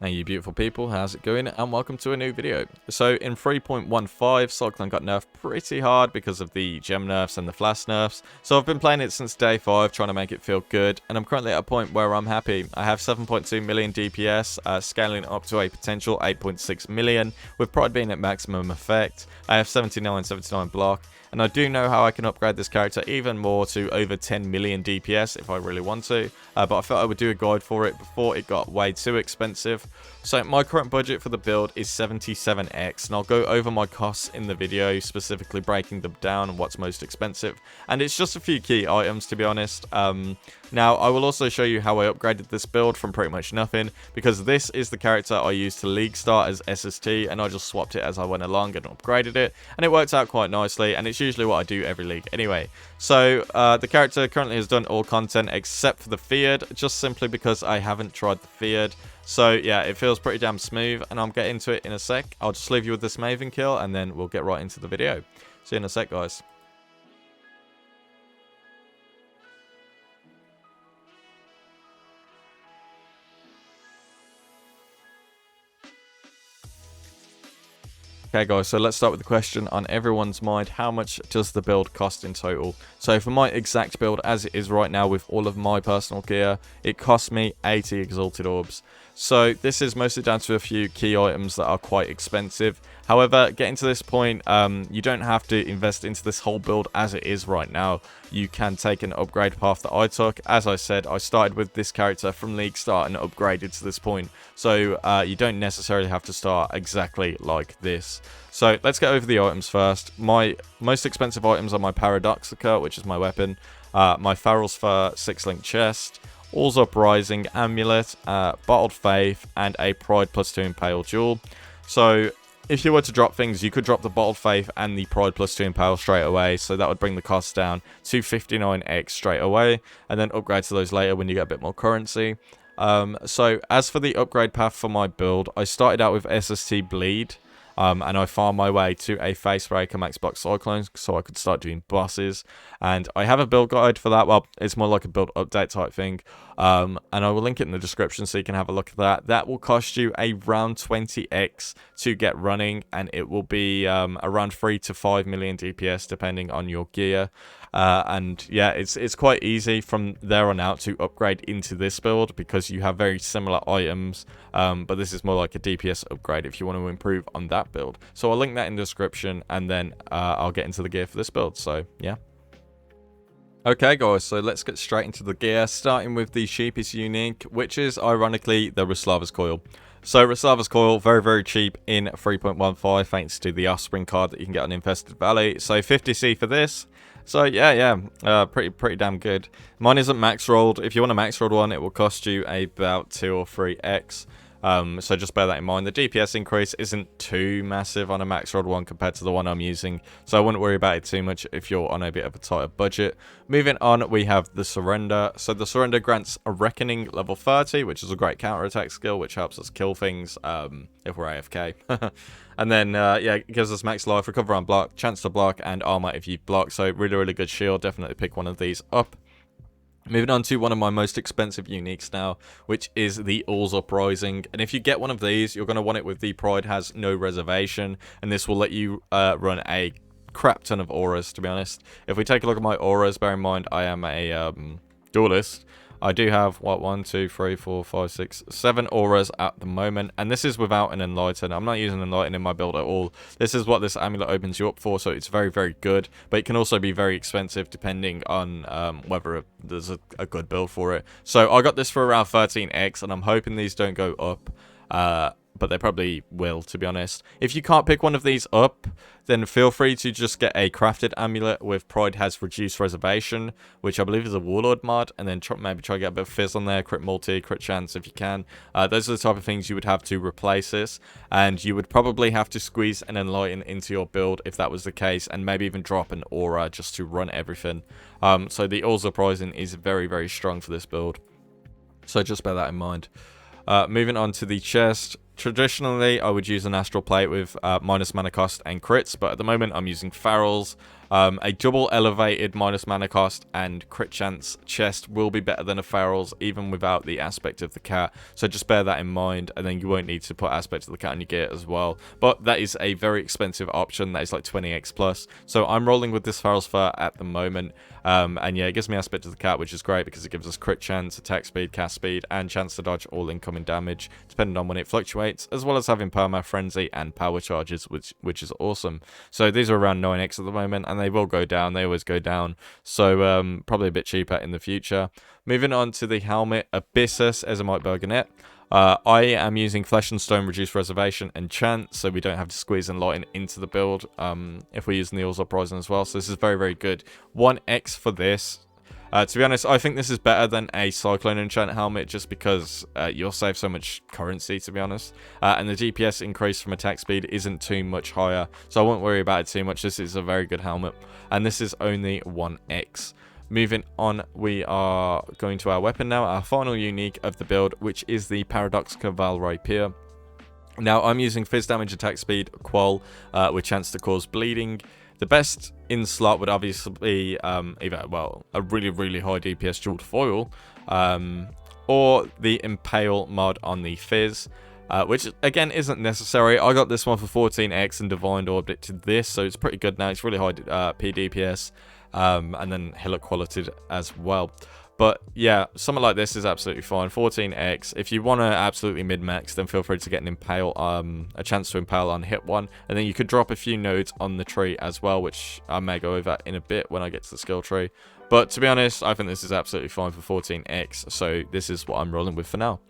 Hey you beautiful people, how's it going, and welcome to a new video. So in 3.15, Cyclone got nerfed pretty hard because of the gem nerfs and the flash nerfs. So I've been playing it since day 5, trying to make it feel good, and I'm currently at a point where I'm happy. I have 7.2 million DPS, scaling up to a potential 8.6 million, with Pride being at maximum effect. I have 79 block, and I do know how I can upgrade this character even more to over 10 million DPS if I really want to, but I thought I would do a guide for it before it got way too expensive. So my current budget for the build is 77x, and I'll go over my costs in the video, specifically breaking them down and what's most expensive. And it's just a few key items, to be honest. Now, I will also show you how I upgraded this build from pretty much nothing, because this is the character I used to league start as SST, and I just swapped it as I went along and upgraded it, and it worked out quite nicely, and it's usually what I do every league anyway. So the character currently has done all content except for the feared, just simply because I haven't tried the feared. So yeah, it feels pretty damn smooth, and I'll get into it in a sec. I'll just leave you with this Maven kill, and then we'll get right into the video. See you in a sec, guys. Okay guys, so let's start with the question on everyone's mind: how much does the build cost in total? So for my exact build as it is right now with all of my personal gear, it cost me 80 exalted orbs. So this is mostly down to a few key items that are quite expensive. However, getting to this point, you don't have to invest into this whole build as it is right now. You can take an upgrade path that I took. As I said, I started with this character from League Start and upgraded to this point. So you don't necessarily have to start exactly like this. So let's get over the items first. My most expensive items are my Paradoxica, which is my weapon, my Farrell's Fur 6-link chest, All's Uprising amulet, Bottled Faith, and a Pride +2 Impale jewel. So if you were to drop things, you could drop the Bottled Faith and the Pride +2 Impale straight away, so that would bring the cost down to 59x straight away, and then upgrade to those later when you get a bit more currency. So as for the upgrade path for my build, I started out with SST Bleed, and I farmed my way to a Face Breaker Max Block Cyclone so I could start doing bosses. And I have a build guide for that. Well, it's more like a build update type thing. And I will link it in the description so you can have a look at that. That will cost you around 20x to get running, and it will be around 3 to 5 million DPS depending on your gear. And yeah, it's quite easy from there on out to upgrade into this build because you have very similar items, but this is more like a DPS upgrade if you want to improve on that build. So I'll link that in the description, and then I'll get into the gear for this build. So yeah. Okay guys, so let's get straight into the gear, starting with the cheapest unique, which is ironically the Ruslava's Coil. So Ruslava's Coil, very, very cheap in 3.15 thanks to the Offspring card that you can get on Infested Valley. So 50C for this. So yeah, pretty damn good. Mine isn't max rolled. If you want a max rolled one, it will cost you about 2 or 3x. So just bear that in mind. The DPS increase isn't too massive on a max rolled one compared to the one I'm using, so I wouldn't worry about it too much if you're on a bit of a tighter budget. Moving on, we have the Surrender. So the Surrender grants a Reckoning level 30, which is a great counter-attack skill, which helps us kill things if we're AFK. And then, yeah, it gives us max life, recover on block, chance to block, and armor if you block. So really, really good shield. Definitely pick one of these up. Moving on to one of my most expensive uniques now, which is the All's Uprising. And if you get one of these, you're going to want it with the Pride Has No Reservation, and this will let you run a crap ton of auras, to be honest. If we take a look at my auras, bear in mind I am a duelist. I do have, what, 1, 2, 3, 4, 5, 6, 7 auras at the moment, and this is without an Enlighten. I'm not using Enlighten in my build at all. This is what this amulet opens you up for, so it's very, very good, but it can also be very expensive depending on whether there's a good build for it. So I got this for around 13x, and I'm hoping these don't go up, but they probably will, to be honest. If you can't pick one of these up, then feel free to just get a crafted amulet with Pride Has Reduced Reservation, which I believe is a Warlord mod, and then maybe try to get a bit of fizz on there, crit multi, crit chance if you can. Those are the type of things you would have to replace this, and you would probably have to squeeze an Enlighten into your build if that was the case, and maybe even drop an aura just to run everything. So the All's Uprising is very, very strong for this build, so just bear that in mind. Moving on to the chest. Traditionally, I would use an astral plate with minus mana cost and crits, but at the moment I'm using ferals. A double elevated minus mana cost and crit chance chest will be better than a ferals, even without the aspect of the cat. So just bear that in mind, and then you won't need to put aspect of the cat on your gear as well. But that is a very expensive option. That is like 20x plus. So I'm rolling with this ferals fur at the moment. And yeah, it gives me aspect of the cat, which is great because it gives us crit chance, attack speed, cast speed, and chance to dodge all incoming damage, depending on when it fluctuates, as well as having perma, frenzy, and power charges, which is awesome. So these are around 9x at the moment, and they will go down. They always go down. So probably a bit cheaper in the future. Moving on to the helmet, Abyssus Ezomite Bergonet. I am using Flesh and Stone, Reduced Reservation, and Chance, so we don't have to squeeze Enlighten into the build if we're using the All's Uprising as well. So this is very, very good. 1x for this. To be honest, I think this is better than a Cyclone enchant helmet just because you'll save so much currency, to be honest. And the DPS increase from attack speed isn't too much higher, so I won't worry about it too much. This is a very good helmet, and this is only 1x. Moving on, we are going to our weapon now, our final unique of the build, which is the Paradoxical Val Rapier. Now, I'm using Fizz Damage, Attack Speed, Qual, with chance to cause bleeding. The best in slot would obviously be either, well, a really, really high DPS jeweled foil, or the Impale mod on the Fizz. Which again isn't necessary. I got this one for 14x and Divine Orbed it to this, so it's pretty good now. It's really high PDPS, and then Hilla quality as well. But yeah, something like this is absolutely fine. 14x. If you want to absolutely mid-max, then feel free to get an Impale, a chance to Impale on hit one, and then you could drop a few nodes on the tree as well, which I may go over in a bit when I get to the skill tree. But to be honest, I think this is absolutely fine for 14x, so this is what I'm rolling with for now.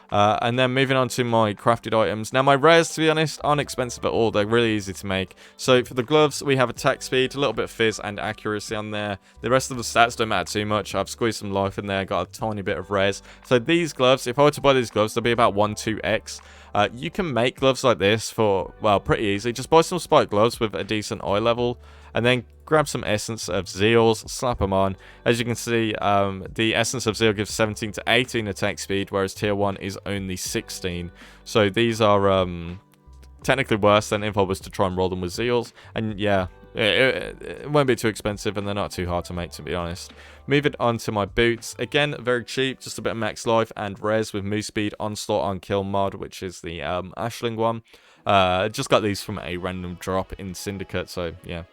And then moving on to my crafted items. Now, my rares, to be honest, aren't expensive at all. They're really easy to make. So for the gloves, we have attack speed, a little bit of fizz and accuracy on there. The rest of the stats don't matter too much. I've squeezed some life in there, got a tiny bit of res. So these gloves, if I were to buy these gloves, they'll be about 1-2x. You can make gloves like this for, well, pretty easy. Just buy some spike gloves with a decent eye level, and then grab some Essence of Zeals, slap them on. As you can see, the Essence of Zeal gives 17 to 18 attack speed, whereas tier 1 is only 16. So these are technically worse than if I was to try and roll them with Zeals. And yeah, it won't be too expensive, and they're not too hard to make, to be honest. Moving on to my boots. Again, very cheap, just a bit of max life and res with Move Speed, Onslaught on Kill mod, which is the Ashling one. Just got these from a random drop in Syndicate, so yeah.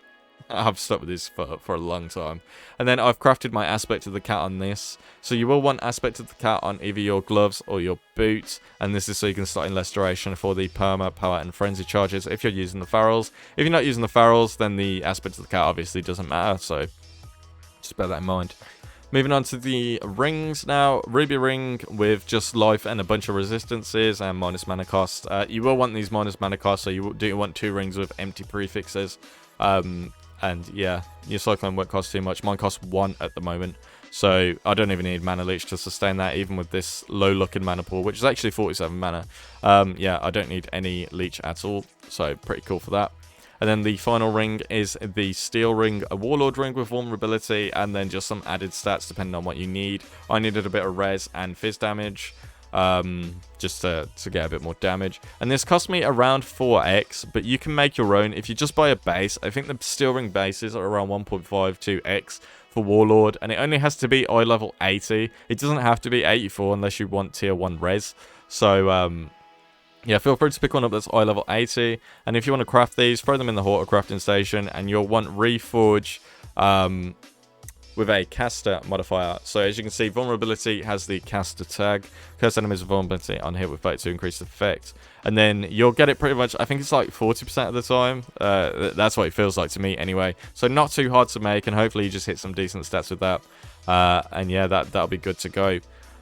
I've stuck with this for a long time. And then I've crafted my aspect of the cat on this. So you will want aspect of the cat on either your gloves or your boots. And this is so you can start in less duration for the perma, power, and frenzy charges if you're using the ferals. If you're not using the ferals, then the aspect of the cat obviously doesn't matter. So just bear that in mind. Moving on to the rings now. Ruby ring with just life and a bunch of resistances and minus mana cost. You will want these minus mana costs, so you do want 2 rings with empty prefixes. And yeah, your Cyclone won't cost too much. Mine costs 1 at the moment. So I don't even need Mana Leech to sustain that, even with this low-looking mana pool, which is actually 47 mana. Yeah, I don't need any Leech at all. So pretty cool for that. And then the final ring is the Steel Ring, a Warlord ring with vulnerability, and then just some added stats depending on what you need. I needed a bit of res and fizz damage. Just to get a bit more damage. And this cost me around 4x, but you can make your own if you just buy a base. I think the Steel Ring bases are around 1.52x for Warlord, and it only has to be eye level 80. It doesn't have to be 84 unless you want tier 1 res. So yeah, feel free to pick one up that's eye level 80, and if you want to craft these, throw them in the Horta crafting station, and you'll want Reforge with a caster modifier. So as you can see, vulnerability has the caster tag. Curse enemies with vulnerability on hit with 32 increased effect. And then you'll get it pretty much, I think it's like 40% of the time. That's what it feels like to me anyway. So not too hard to make, and hopefully you just hit some decent stats with that. And yeah, that'll be good to go.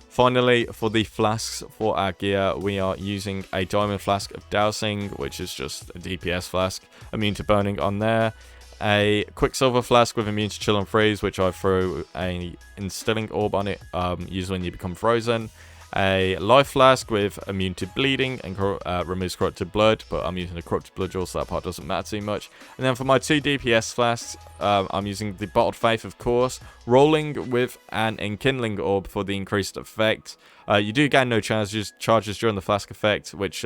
Finally, for the flasks for our gear, we are using a Diamond Flask of Dowsing, which is just a DPS flask, immune to burning on there. A Quicksilver Flask with immune to chill and freeze, which I throw a Instilling Orb on it, usually when you become frozen. a life flask with immune to bleeding and removes corrupted blood, but I'm using a corrupted blood jewel, so that part doesn't matter too much. And then for my 2 DPS flasks, I'm using the Bottled Faith, of course, rolling with an enkindling orb for the increased effect. You do gain no charges during the flask effect, which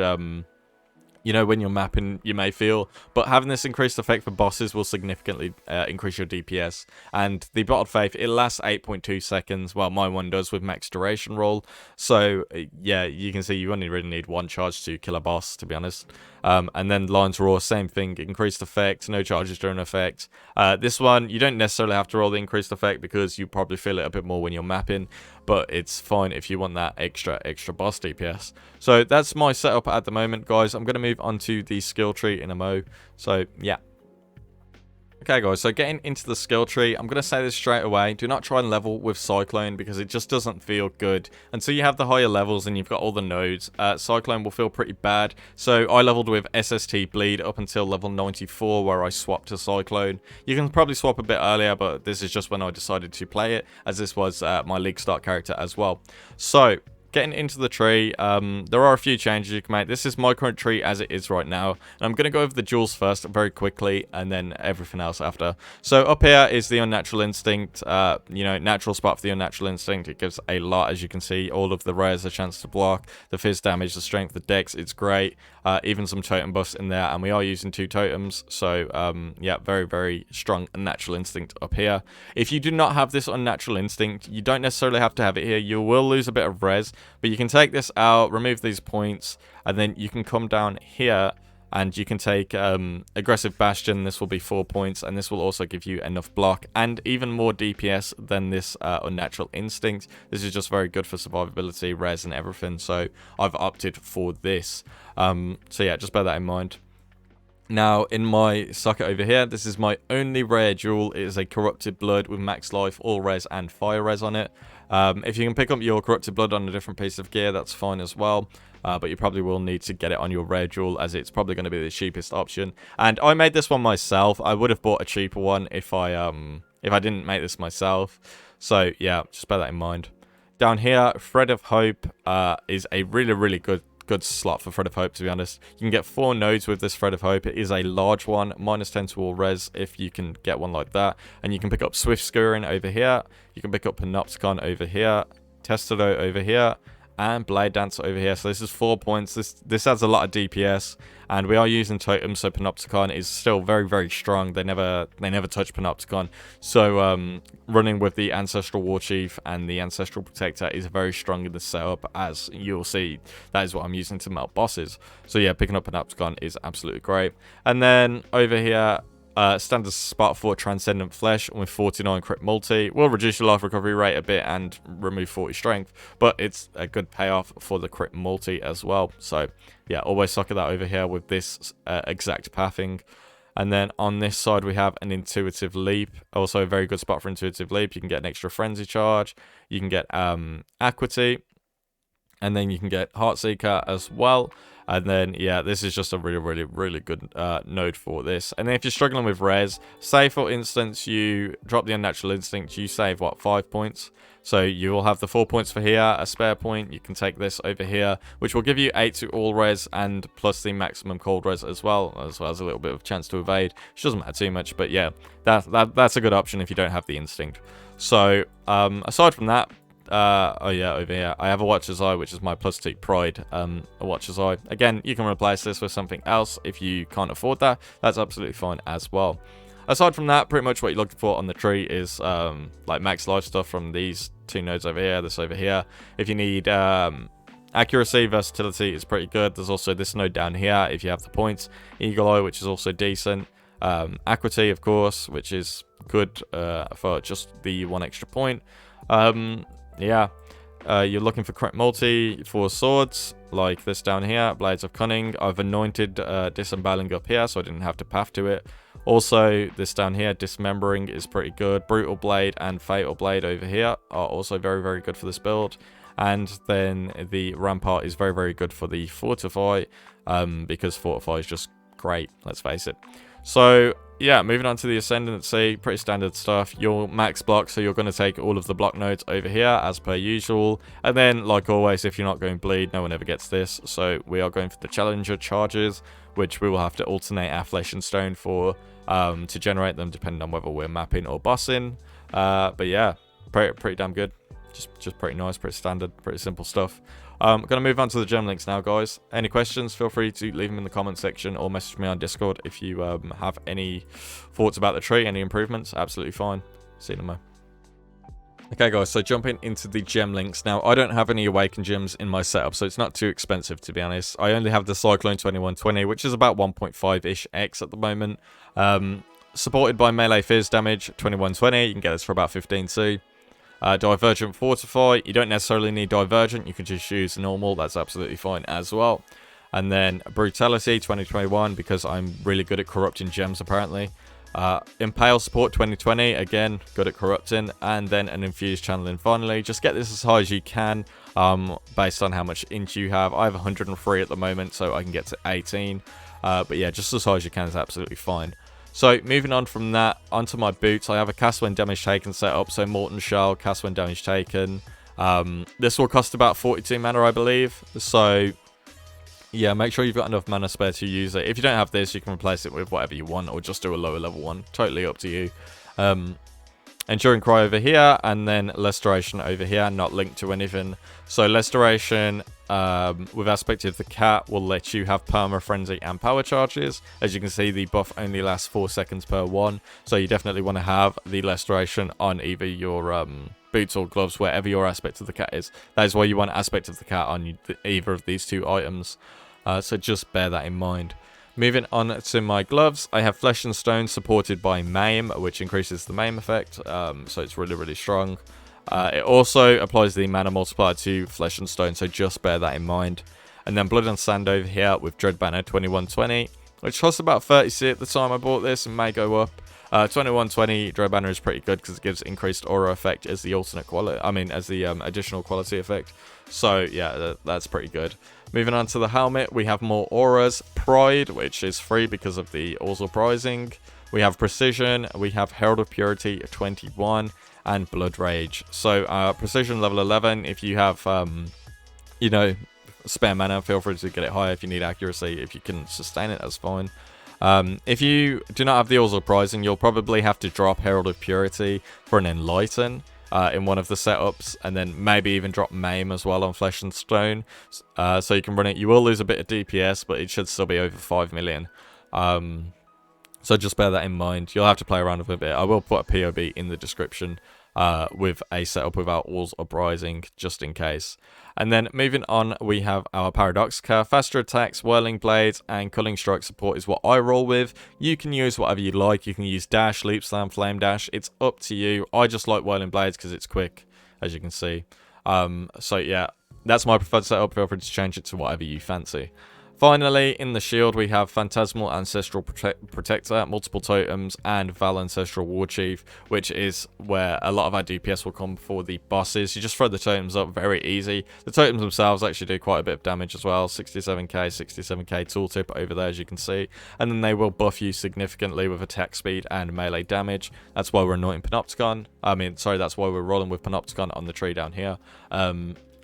you know, when you're mapping, you may feel. But having this increased effect for bosses will significantly increase your DPS. And the Bottled Faith, it lasts 8.2 seconds. Well, my one does with max duration roll. So, yeah, you can see you only really need 1 charge to kill a boss, to be honest. And then Lion's Roar, same thing. Increased effect, no charges during effect. This one, you don't necessarily have to roll the increased effect because you probably feel it a bit more when you're mapping. But it's fine if you want that extra boss DPS. So that's my setup at the moment, guys. I'm going to move on to the skill tree in a mo. So, yeah. Okay, guys, so getting into the skill tree, I'm going to say this straight away. Do not try and level with Cyclone because it just doesn't feel good. Until you have the higher levels and you've got all the nodes, Cyclone will feel pretty bad. So I leveled with SST Bleed up until level 94 where I swapped to Cyclone. You can probably swap a bit earlier, but this is just when I decided to play it, as this was my League Start character as well. So, getting into the tree, there are a few changes you can make. This is my current tree as it is right now. And I'm going to go over the jewels first very quickly and then everything else after. So up here is the Unnatural Instinct, you know, natural spot for the Unnatural Instinct. It gives a lot, as you can see. All of the rares, a chance to block, the fizz damage, the strength, the dex, it's great. Even some totem buffs in there, and we are using 2 totems. So, yeah, very, very strong Unnatural Instinct up here. If you do not have this Unnatural Instinct, you don't necessarily have to have it here. You will lose a bit of res. But you can take this out, remove these points, and then you can come down here and you can take Aggressive Bastion. This will be 4 points, and this will also give you enough block and even more DPS than this Unnatural Instinct. This is just very good for survivability, res, and everything, so I've opted for this. So yeah, just bear that in mind. Now, in my socket over here, this is my only rare jewel. It is a Corrupted Blood with max life, all res, and fire res on it. If you can pick up your Corrupted Blood on a different piece of gear, that's fine as well. But you probably will need to get it on your rare jewel, as it's probably going to be the cheapest option. And I made this one myself. I would have bought a cheaper one if I didn't make this myself. So yeah, just bear that in mind. Down here, Thread of Hope is a really good slot for Thread of Hope, to be honest. You can get 4 nodes with this Thread of Hope. It is a large one, -10 to all res if you can get one like that. And you can pick up Swift Skewering over here. You can pick up Panopticon over here, Testado over here, and Blade Dance over here. So this is 4 points. This adds a lot of DPS, and we are using totems, so Panopticon is still very strong. They never touch Panopticon. So running with the Ancestral Warchief and the Ancestral Protector is very strong in the setup, as you'll see. That is what I'm using to melt bosses. So yeah, picking up Panopticon is absolutely great. And then over here, standard spot for Transcendent Flesh with 49 crit multi will reduce your life recovery rate a bit and remove 40 strength, but it's a good payoff for the crit multi as well. So yeah, always socket that over here with this exact pathing. And then on this side we have an Intuitive Leap, also a very good spot for Intuitive Leap. You can get an extra Frenzy charge, you can get Acuity, and then you can get Heartseeker as well. And then, yeah, this is just a really good node for this. And then if you're struggling with res, say for instance you drop the Unnatural Instinct, you save, what, 5 points? So you will have the 4 points for here, a spare point. You can take this over here, which will give you 8 to all res and plus the maximum cold res as well as a little bit of chance to evade, which doesn't matter too much. But yeah, that's a good option if you don't have the instinct. So aside from that, oh yeah, over here I have a Watcher's Eye, which is my +2 pride a Watcher's Eye. Again, you can replace this with something else if you can't afford that. That's absolutely fine as well. Aside from that, pretty much what you're looking for on the tree is like max life stuff from these 2 nodes over here, this over here. If you need accuracy, versatility is pretty good. There's also this node down here if you have the points. Eagle Eye, which is also decent. Acuity, of course, which is good for just the 1 extra point. Yeah, you're looking for crit multi for swords, like this down here, Blades of Cunning. I've anointed Disemboweling up here, so I didn't have to path to it. Also, this down here, Dismembering is pretty good. Brutal Blade and Fatal Blade over here are also very good for this build. And then the Rampart is very good for the Fortify, because Fortify is just great, let's face it. So yeah, moving on to the Ascendancy, pretty standard stuff. Your max block, so you're going to take all of the block nodes over here as per usual. And then, like always, if you're not going bleed, no one ever gets this. So we are going for the Challenger charges, which we will have to alternate our Flesh and Stone for to generate them, depending on whether we're mapping or bossing. But yeah, pretty damn good. Just pretty nice, pretty standard, pretty simple stuff. I'm going to move on to the gem links now, guys. Any questions, feel free to leave them in the comment section or message me on Discord if you have any thoughts about the tree, any improvements. Absolutely fine. See you in a moment. Okay, guys, so jumping into the gem links. Now, I don't have any Awakened gems in my setup, so it's not too expensive, to be honest. I only have the Cyclone 2120, which is about 1.5-ish X at the moment. Supported by melee fizz damage, 2120. You can get this for about 15 too. Divergent Fortify, you don't necessarily need Divergent, you can just use normal, that's absolutely fine as well. And then Brutality 2021, because I'm really good at corrupting gems apparently. Impale Support 2020, again, good at corrupting. And then an Infused Channeling finally. Just get this as high as you can, based on how much int you have. I have 103 at the moment, so I can get to 18. But yeah, just as high as you can is absolutely fine. So, moving on from that, onto my boots, I have a cast when damage taken setup, so Molten Shell, cast when damage taken. This will cost about 42 mana, I believe, so yeah, make sure you've got enough mana spare to use it. If you don't have this, you can replace it with whatever you want, or just do a lower level one, totally up to you. Enduring Cry over here, and then Restoration over here, not linked to anything. So Restoration, with Aspect of the Cat, will let you have Perma, Frenzy, and Power Charges. As you can see, the buff only lasts 4 seconds per one, so you definitely want to have the Restoration on either your boots or gloves, wherever your Aspect of the Cat is. That is why you want Aspect of the Cat on either of these two items, so just bear that in mind. Moving on to my gloves, I have Flesh and Stone supported by Maim, which increases the Maim effect, so it's really, really strong. It also applies the mana multiplier to Flesh and Stone, so just bear that in mind. And then Blood and Sand over here with Dread Banner 2120, which cost about 30C at the time I bought this and may go up. 2120 Dread Banner is pretty good because it gives increased aura effect as the alternate quality, as the additional quality effect. So yeah, that's pretty good. Moving on to the helmet, we have more auras. Pride, which is free because of the Orzal Prizing. We have Precision, we have Herald of Purity 21, and Blood Rage. So Precision level 11, if you have, you know, spare mana, feel free to get it higher. If you need accuracy, if you can sustain it, that's fine. If you do not have the Orzal Prizing, you'll probably have to drop Herald of Purity for an Enlighten in one of the setups, and then maybe even drop Maim as well on Flesh and Stone, so you can run it. You will lose a bit of DPS, but it should still be over 5 million. So just bear that in mind. You'll have to play around with it a bit. I will put a POB in the description with a setup without Orzal Prizing, just in case. And then moving on, we have our Paradoxica. Faster attacks, Whirling Blades, and Culling Strike support is what I roll with. You can use whatever you like. You can use Dash, Leap Slam, Flame Dash. It's up to you. I just like Whirling Blades because it's quick, as you can see. So yeah, that's my preferred setup. Feel free to change it to whatever you fancy. Finally, in the shield, we have Phantasmal Ancestral Protector, multiple totems, and Val Ancestral War Chief, which is where a lot of our DPS will come for the bosses. You just throw the totems up, very easy. The totems themselves actually do quite a bit of damage as well. 67k, 67k tooltip over there, as you can see. And then they will buff you significantly with attack speed and melee damage. That's why we're anointing Panopticon. That's why we're rolling with Panopticon on the tree down here.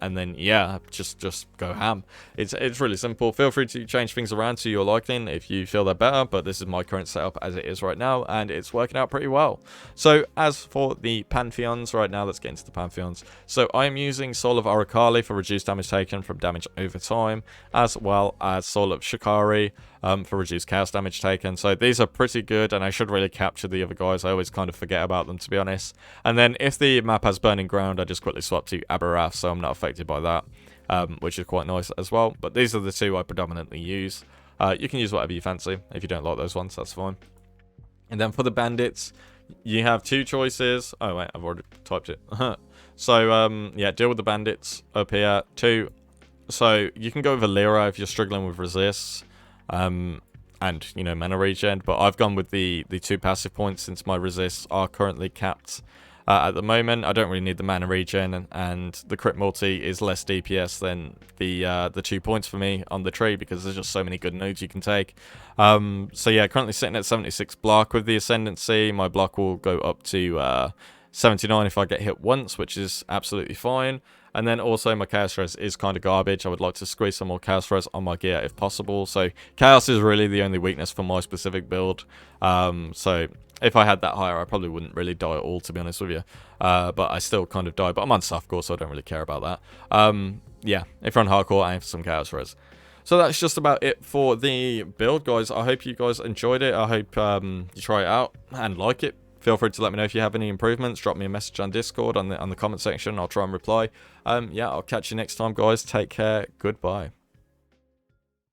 And then, yeah, just go ham. It's really simple. Feel free to change things around to your liking if you feel they're better, but this is my current setup as it is right now, and it's working out pretty well. So, as for the Pantheons, right now, let's get into the Pantheons. So, I am using Soul of Arukali for reduced damage taken from damage over time, as well as Soul of Shikari for reduced chaos damage taken. So, these are pretty good, and I should really capture the other guys. I always kind of forget about them, to be honest. And then, if the map has Burning Ground, I just quickly swap to Abarath, so I'm not affected by that, which is quite nice as well. But these are the two I predominantly use. You can use whatever you fancy. If you don't like those ones, that's fine. And then for the bandits, you have two choices. Oh wait, I've already typed it. So yeah, deal with the bandits up here. So you can go with Alira if you're struggling with resists, and you know, mana regen. But I've gone with the two passive points since my resists are currently capped at the moment. I don't really need the mana regen, and the crit multi is less DPS than the 2 points for me on the tree, because there's just so many good nodes you can take. So yeah, currently sitting at 76 block. With the Ascendancy, my block will go up to 79 if I get hit once, which is absolutely fine. And then also my Chaos Res is kind of garbage. I would like to squeeze some more Chaos Res on my gear if possible. So Chaos is really the only weakness for my specific build. So if I had that higher, I probably wouldn't really die at all, to be honest with you. But I still kind of die. But I'm on softcore, so I don't really care about that. Yeah, if you're on hardcore, aim for some Chaos Res. So that's just about it for the build, guys. I hope you guys enjoyed it. I hope you try it out and like it. Feel free to let me know if you have any improvements. Drop me a message on Discord on the comment section. I'll try and reply. Yeah, I'll catch you next time, guys. Take care. Goodbye.